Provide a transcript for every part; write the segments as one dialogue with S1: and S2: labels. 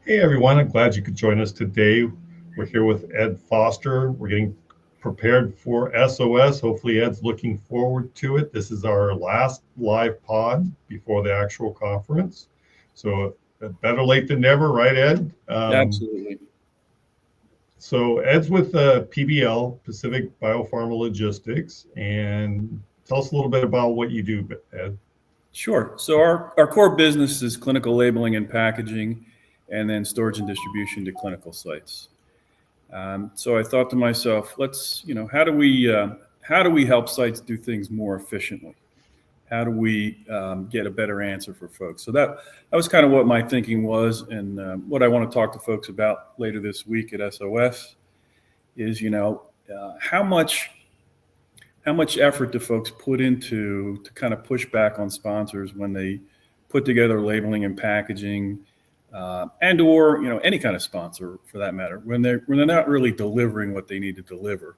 S1: Hey everyone, I'm glad you could join us today. We're here with Ed Foster. We're getting prepared for SOS. Hopefully, Ed's looking forward to it. This is our last live pod before the actual conference. So, better late than never, right, Ed?
S2: Absolutely.
S1: So, Ed's with PBL, Pacific Biopharma Logistics. And tell us a little bit about what you do, Ed.
S2: Sure. So our core business is clinical labeling and packaging, and then storage and distribution to clinical sites. So I thought to myself, how do we help sites do things more efficiently? How do we get a better answer for folks? So that was kind of what my thinking was, and what I want to talk to folks about later this week at SOS is, how much effort do folks put into to kind of push back on sponsors when they put together labeling and packaging, and or any kind of sponsor for that matter, when they're not really delivering what they need to deliver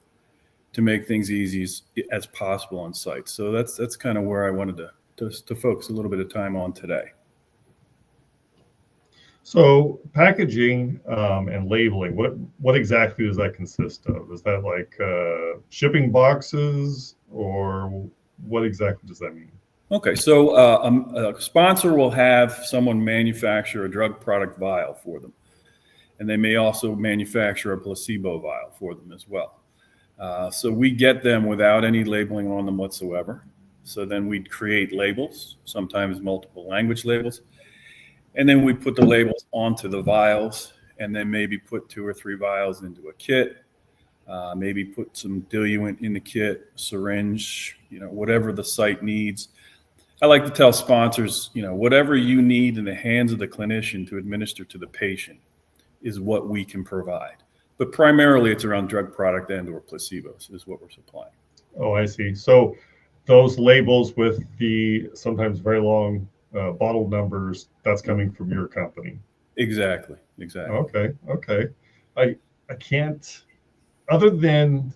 S2: to make things easy as possible on site. So that's kind of where I wanted to focus a little bit of time on today.
S1: So packaging and labeling, what exactly does that consist of? Is that like shipping boxes, or what exactly does that mean?
S2: Okay, so a sponsor will have someone manufacture a drug product vial for them, and they may also manufacture a placebo vial for them as well. So we get them without any labeling on them whatsoever. So then we'd create labels, sometimes multiple language labels, and then we put the labels onto the vials, and then maybe put 2 or 3 vials into a kit, maybe put some diluent in the kit, syringe, whatever the site needs. I like to tell sponsors, whatever you need in the hands of the clinician to administer to the patient is what we can provide. But primarily it's around drug product and or placebos is what we're supplying.
S1: Oh, I see. So those labels with the sometimes very long bottle numbers, that's coming from your company.
S2: Exactly.
S1: Okay. I can't, other than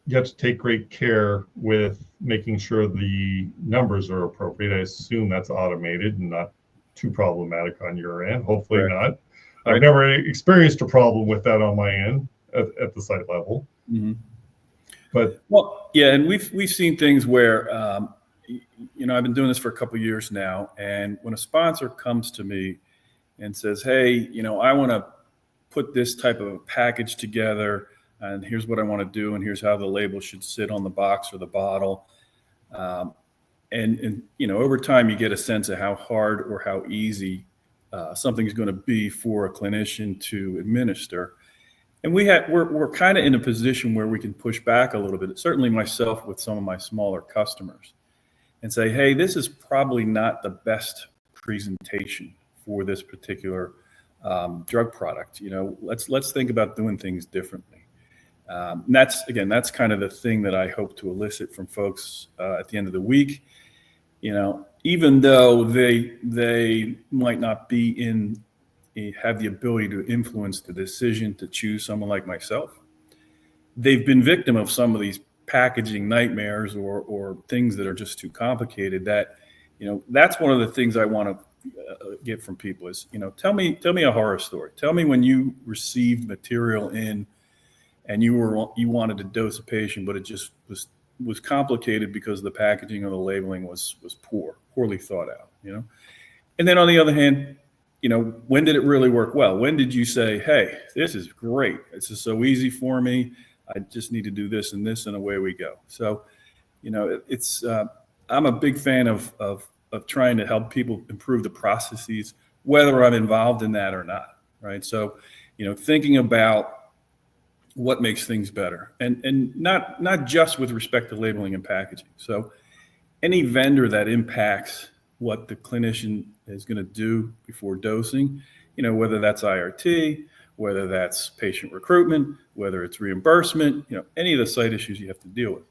S1: you have to take great care with making sure the numbers are appropriate. I assume that's automated and not too problematic on your end. Hopefully
S2: Correct.
S1: not. I've
S2: Right.
S1: never experienced a problem with that on my end at the site level.
S2: Mm-hmm.
S1: But
S2: Well, yeah, and we've seen things where I've been doing this for a couple of years now, and when a sponsor comes to me and says, "Hey, I want to put this type of a package together, and here's what I want to do, and here's how the label should sit on the box or the bottle," and over time you get a sense of how hard or how easy something's going to be for a clinician to administer. And we're kind of in a position where we can push back a little bit. Certainly myself with some of my smaller customers, and say, hey, this is probably not the best presentation for this particular drug product. Let's think about doing things differently. And that's kind of the thing that I hope to elicit from folks at the end of the week. Even though they might not be have the ability to influence the decision to choose someone like myself, they've been victim of some of these packaging nightmares or things that are just too complicated. That's one of the things I want to get from people is, tell me a horror story. Tell me when you received material in and you wanted to dose a patient, but it just was complicated because the packaging or the labeling was poorly thought out. And then on the other hand, when did it really work well? When did you say, hey, this is great. This is so easy for me. I just need to do this and this, and away we go. So, I'm a big fan of trying to help people improve the processes, whether I'm involved in that or not, right? So, thinking about what makes things better, and not just with respect to labeling and packaging. So, any vendor that impacts what the clinician is going to do before dosing, whether that's IRT, whether that's patient recruitment, whether it's reimbursement, any of the site issues you have to deal with.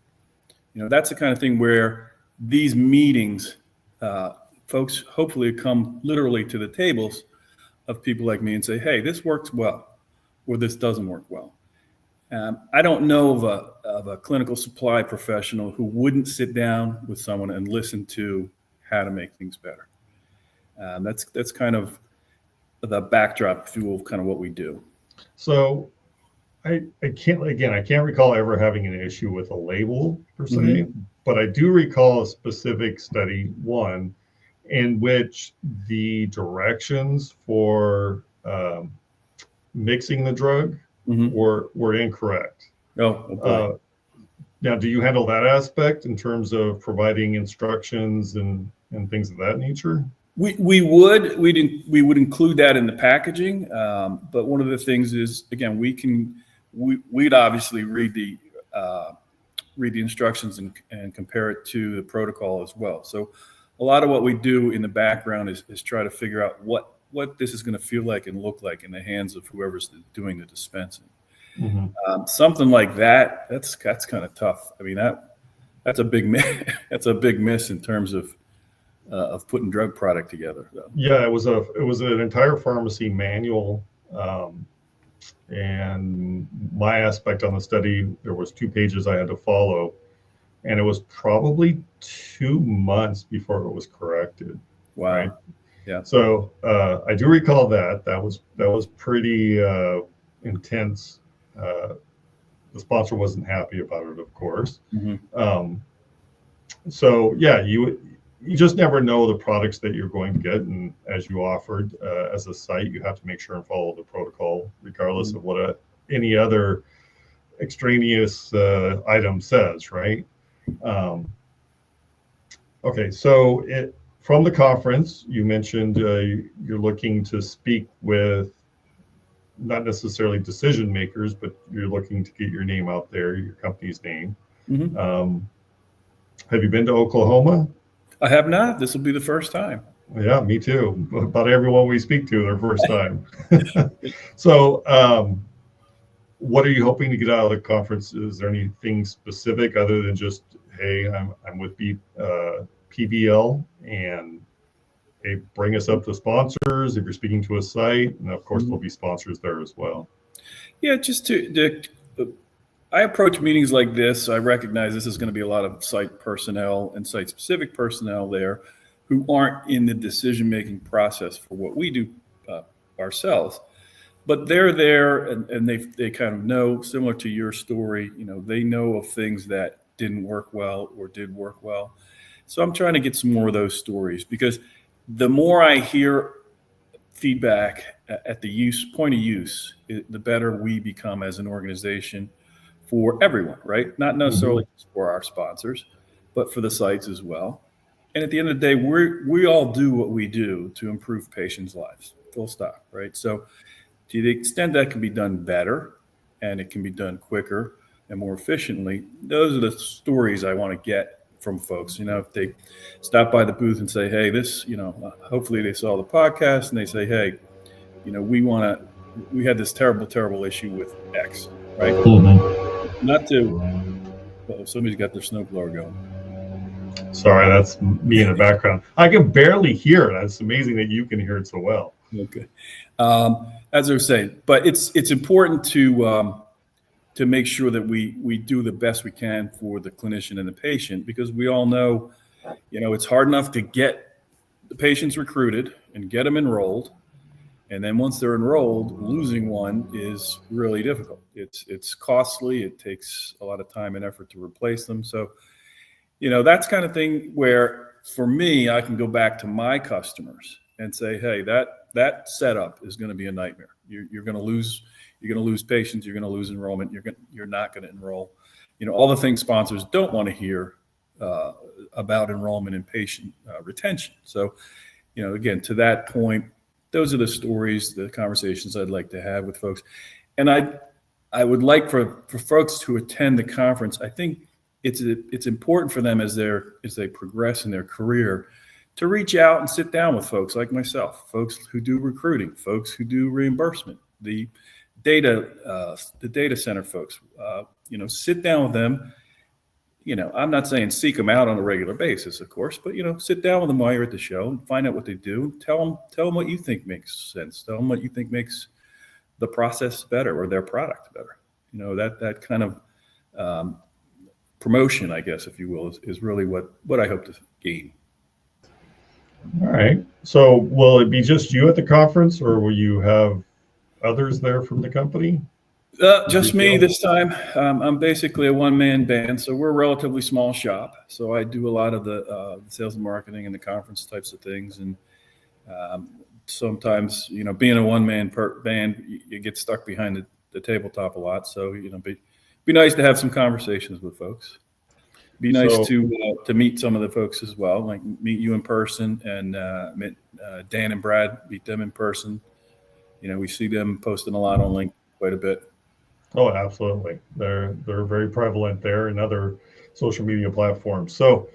S2: That's the kind of thing where these meetings, folks hopefully come literally to the tables of people like me and say, hey, this works well, or this doesn't work well. I don't know of a clinical supply professional who wouldn't sit down with someone and listen to how to make things better. That's kind of the backdrop, if you will, of kind of what we do.
S1: So I can't, again, I can't recall ever having an issue with a label per se,
S2: Mhm.
S1: but I do recall a specific study, one, in which the directions for mixing the drug
S2: Mhm.
S1: were incorrect.
S2: Oh boy.
S1: Uh, Now, do you handle that aspect in terms of providing instructions and things of that nature?
S2: We would include that in the packaging, but one of the things is, again, we'd obviously read the instructions and compare it to the protocol as well. So a lot of what we do in the background is try to figure out what this is going to feel like and look like in the hands of whoever's doing the dispensing.
S1: Mm-hmm.
S2: Something like that's kind of tough. I mean, that's a big miss. That's a big miss in terms of putting drug product together. So.
S1: Yeah, it was an entire pharmacy manual, um, and my aspect on the study, there was 2 pages I had to follow, and it was probably 2 months before it was corrected. Right.
S2: Wow. Yeah.
S1: So I do recall that was pretty intense. Uh, the sponsor wasn't happy about it, of course.
S2: Mm-hmm.
S1: So yeah, you just never know the products that you're going to get, and as you offered as a site, you have to make sure and follow the protocol, regardless
S2: Mm-hmm.
S1: of what any other extraneous item says, right? Um, okay, so from the conference, you mentioned you're looking to speak with not necessarily decision makers, but you're looking to get your name out there, your company's name.
S2: Mm-hmm.
S1: Have you been to Oklahoma?
S2: I have not. This will be the first time.
S1: Yeah, me too. About everyone we speak to, their first time. So, what are you hoping to get out of the conference? Is there anything specific other than just, hey, I'm with PBL, and they bring us up to sponsors if you're speaking to a site, and of course
S2: Mm-hmm.
S1: there'll be sponsors there as well.
S2: Yeah, I approach meetings like this. I recognize this is going to be a lot of site personnel and site specific personnel there who aren't in the decision making process for what we do ourselves. But they're there and they kind of know, similar to your story, they know of things that didn't work well or did work well. So I'm trying to get some more of those stories, because the more I hear feedback at the point of use, the better we become as an organization for everyone, right? Not necessarily
S1: Mm-hmm.
S2: just for our sponsors, but for the sites as well. And at the end of the day, we all do what we do to improve patients' lives, full stop, right? So to the extent that can be done better and it can be done quicker and more efficiently, those are the stories I want to get from folks. If they stop by the booth and say, hey, this, hopefully they saw the podcast and they say, hey, we had this terrible, terrible issue with X, right?
S1: Mm-hmm.
S2: Not to, somebody's got their snowblower going.
S1: Sorry, that's me in the background. I can barely hear it. It's amazing that you can hear it so well.
S2: Okay. As I was saying, but it's important to make sure that we do the best we can for the clinician and the patient, because we all know, it's hard enough to get the patients recruited and get them enrolled. And then once they're enrolled, losing one is really difficult. It's costly. It takes a lot of time and effort to replace them. So, that's kind of thing where for me, I can go back to my customers and say, hey, that setup is going to be a nightmare. You're going to lose patients. You're going to lose enrollment. You're not going to enroll. All the things sponsors don't want to hear about enrollment and patient retention. So, again, to that point, those are the stories, the conversations I'd like to have with folks. And I would like for folks to attend the conference. I think it's important for them as they progress in their career to reach out and sit down with folks like myself, folks who do recruiting, folks who do reimbursement, the data center folks. Sit down with them. I'm not saying seek them out on a regular basis, of course, but sit down with them while you're at the show and find out what they do. Tell them what you think makes sense. Tell them what you think makes the process better or their product better. That kind of promotion, I guess, if you will, is really what I hope to gain.
S1: All right. So will it be just you at the conference, or will you have others there from the company?
S2: Just me this time. I'm basically a one-man band, so we're a relatively small shop. So I do a lot of the sales and marketing and the conference types of things. And um, sometimes, being a one-man band, you get stuck behind the tabletop a lot. So, be nice to have some conversations with folks. Be nice
S1: So,
S2: to meet some of the folks as well, like meet you in person and meet Dan and Brad, meet them in person. We see them posting a lot on LinkedIn quite a bit.
S1: oh, absolutely. They're very prevalent there and other social media platforms. So,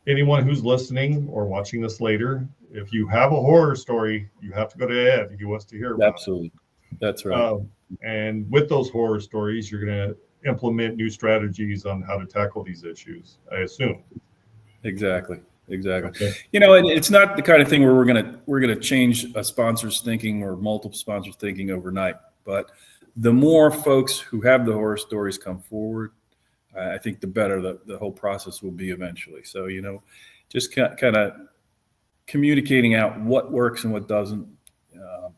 S1: anyone who's listening or watching this later, if you have a horror story, you have to go to Ed. He wants to hear about it.
S2: Absolutely. That's right.
S1: And with those horror stories, you're going to implement new strategies on how to tackle these issues, I assume.
S2: Exactly.
S1: Okay.
S2: And it's not the kind of thing where we're gonna change a sponsor's thinking or multiple sponsors' thinking overnight. But the more folks who have the horror stories come forward, I think the better the whole process will be eventually. So just kind of communicating out what works and what doesn't,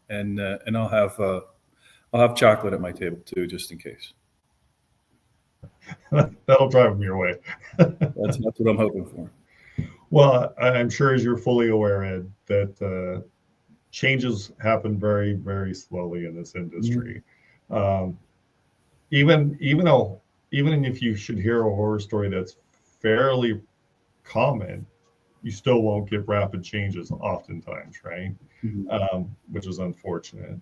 S2: and I'll have chocolate at my table too, just in case.
S1: That'll drive them your way.
S2: That's what I'm hoping for.
S1: Well, I'm sure, as you're fully aware, Ed, that changes happen very, very slowly in this industry. Um, even if you should hear a horror story that's fairly common, you still won't get rapid changes oftentimes, right? Which is unfortunate.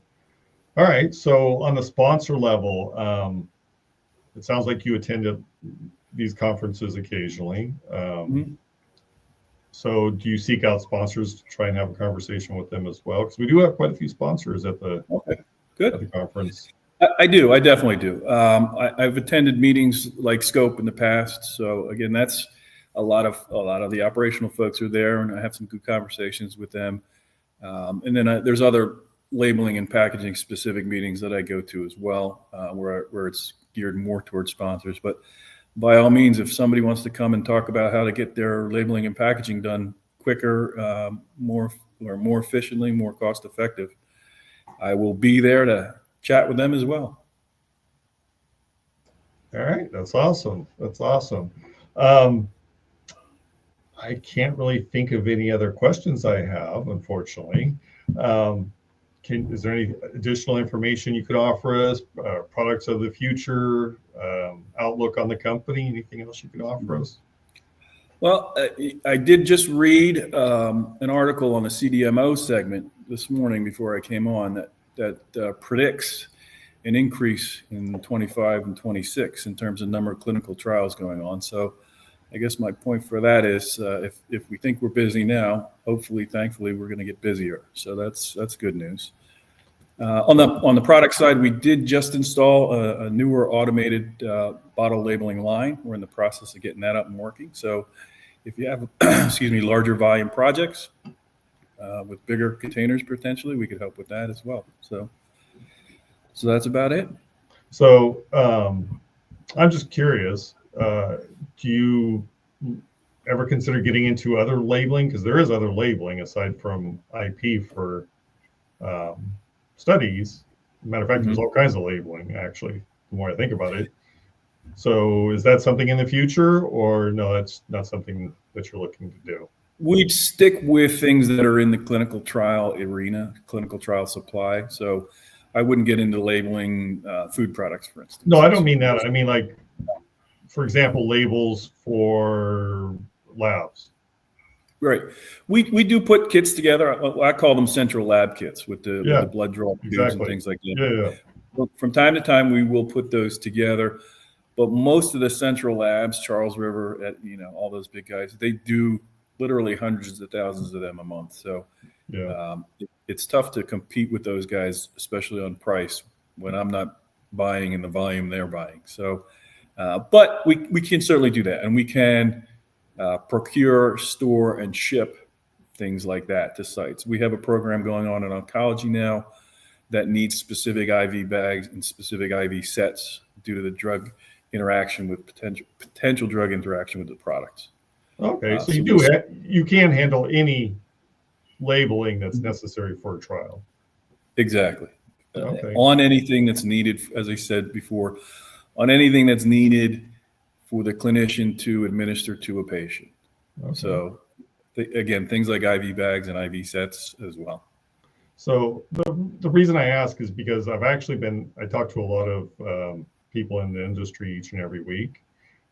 S1: All right. So on the sponsor level, it sounds like you attended these conferences occasionally. So do you seek out sponsors to try and have a conversation with them as well? Because we do have quite a few sponsors at the conference.
S2: I do. I definitely do. I've attended meetings like Scope in the past. So again, that's a lot of the operational folks are there, and I have some good conversations with them. And then there's other labeling and packaging specific meetings that I go to as well, where it's geared more towards sponsors. But by all means, if somebody wants to come and talk about how to get their labeling and packaging done quicker, more efficiently, more cost effective, I will be there to chat with them as well.
S1: All right, that's awesome. I can't really think of any other questions I have, unfortunately. Is there any additional information you could offer us? Products of the future, outlook on the company, anything else you could offer us?
S2: Well, I did just read an article on the CDMO segment this morning before I came on that predicts an increase in 25 and 26 in terms of number of clinical trials going on. So I guess my point for that is if we think we're busy now, hopefully, thankfully, we're going to get busier. So that's good news. On the product side, we did just install a newer automated bottle labeling line. We're in the process of getting that up and working. So if you have, larger volume projects with bigger containers potentially, we could help with that as well. So that's about it.
S1: So I'm just curious, do you ever consider getting into other labeling? Because there is other labeling aside from IP for studies. Matter of fact, there's all kinds of labeling, actually, the more I think about it. So is that something in the future, or no, that's not something that you're looking to do?
S2: We'd stick with things that are in the clinical trial arena, clinical trial supply. So I wouldn't get into labeling food products, for instance.
S1: No, I don't mean that. I mean, like, for example, labels for labs.
S2: Right. We do put kits together. I call them central lab kits with the blood draw tubes and things like that. Yeah. From time to time, we will put those together. But most of the central labs, Charles River, all those big guys, they do literally hundreds of thousands of them a month. So it's tough to compete with those guys, especially on price, when I'm not buying in the volume they're buying. So, but we can certainly do that. And we can procure, store, and ship things like that to sites. We have a program going on in oncology now that needs specific IV bags and specific IV sets due to the drug interaction with potential drug interaction with the products.
S1: Okay, so you can handle any labeling that's necessary for a trial.
S2: Exactly.
S1: Okay.
S2: On anything that's needed, as I said before, on anything that's needed for the clinician to administer to a patient.
S1: Okay.
S2: So again, things like IV bags and IV sets as well.
S1: So the reason I ask is because I talk to a lot of people in the industry each and every week,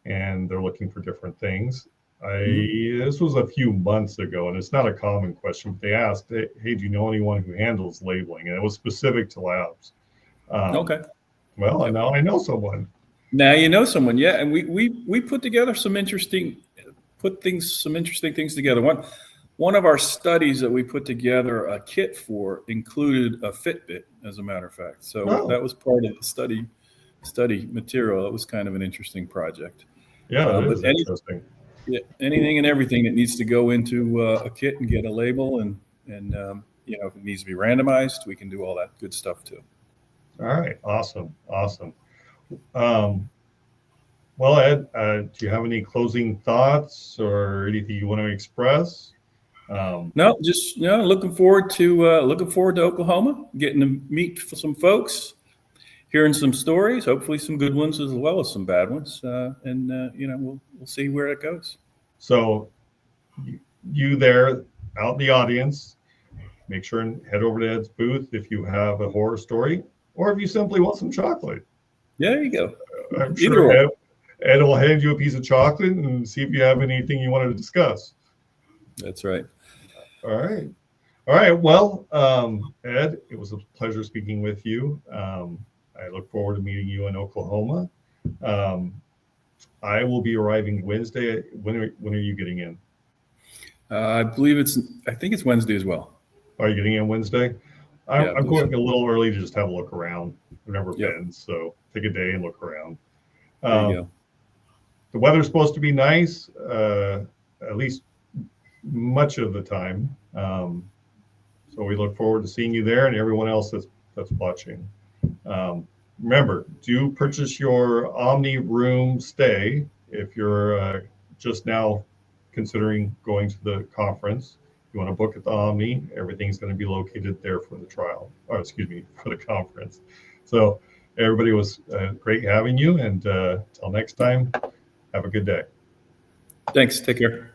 S1: and they're looking for different things. This was a few months ago, and it's not a common question, but they asked, hey, do you know anyone who handles labeling? And it was specific to labs.
S2: Okay.
S1: Well, now I know someone.
S2: Now you know someone, yeah. And we put together some interesting things together. One of our studies that we put together a kit for included a Fitbit, as a matter of fact. So that was part of the study material. It was kind of an interesting project.
S1: Yeah, it is interesting.
S2: Anything and everything that needs to go into a kit and get a label, and if it needs to be randomized, we can do all that good stuff too.
S1: All right, awesome. Well, Ed, do you have any closing thoughts or anything you want to express?
S2: No, just looking forward to Oklahoma, getting to meet some folks, hearing some stories, hopefully some good ones as well as some bad ones, and we'll see where it goes.
S1: So, you there out in the audience, make sure and head over to Ed's booth if you have a horror story, or if you simply want some chocolate.
S2: There you go.
S1: I'm sure Ed will hand you a piece of chocolate and see if you have anything you wanted to discuss.
S2: That's right.
S1: All right. Well, Ed, it was a pleasure speaking with you. I look forward to meeting you in Oklahoma. I will be arriving Wednesday. When are you getting in?
S2: I think it's Wednesday as well.
S1: Are you getting in Wednesday? I'm going a little early to just have a look around. I've never been, so take a day and look around.
S2: There you go.
S1: The weather's supposed to be nice, at least much of the time. So we look forward to seeing you there and everyone else that's watching. Remember, do purchase your Omni room stay if you're just now considering going to the conference. You want to book at the Omni, everything's going to be located there for the for the conference. So everybody, was great having you, and till next time, have a good day.
S2: Thanks. Take care.